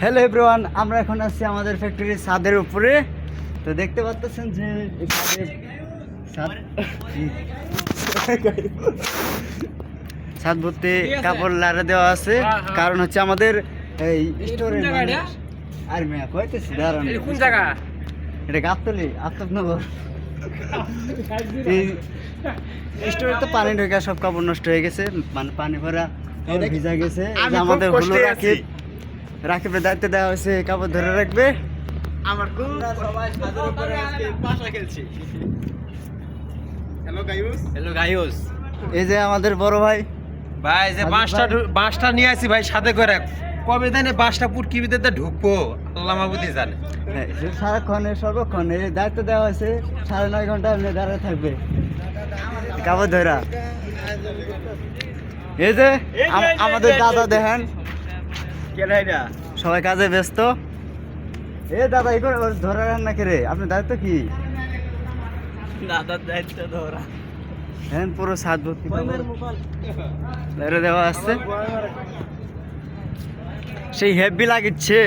Hello everyone, আমরা এখন আছি আমাদের ফ্যাক্টরির ছাদের উপরে। তো দেখতে পাচ্ছেন যে ছাদ ভর্তি কাপড় লাড়ে দেওয়া আছে। কারণ হচ্ছে আমাদের এই স্টোরে আর মেয়া কইতেছি দাঁড়ান, কোন জায়গা? এটা গাবতলি আফতাবনগর। এই স্টোরে তো পানি ঢোকা সব কাপড় নষ্ট হয়ে গেছে, মানে পানি ভরা ভিজা গেছে। আমাদের হলো রাকিবের দায়িত্ব দেওয়া হয়েছে কাপড় ধরে রাখবে। আমার খুব সবাই ছাদের উপরে আজকে পাশা খেলছি। Hello guys. এই যে আমাদের বড় ভাই, ভাই যে বাঁশটা নিয়ে আসি ভাই সাথে করে। কবে জানে বাঁশটা পুটকিবিতে ঢুকবো আল্লাহ মাহবুদি জানে। হ্যাঁ, সারাক্ষণ সর্বক্ষণ এই দায়িত্ব দেওয়া হয়েছে 9.5 ঘন্টা আপনি দাঁড়িয়ে থাকবে কাপড় ধরা। এই যে আমাদের দাদা দেখেন সবাই কাজে ব্যস্ত। এ দাদা এই করে ধরে রান্না করে আপনার দায়িত্ব কি? দাদার দায়িত্ব ধরা। হ্যাঁ, পুরো ছাদ ভর্তি দেওয়া আসছে, সেই হেভি লাগিচ্ছে।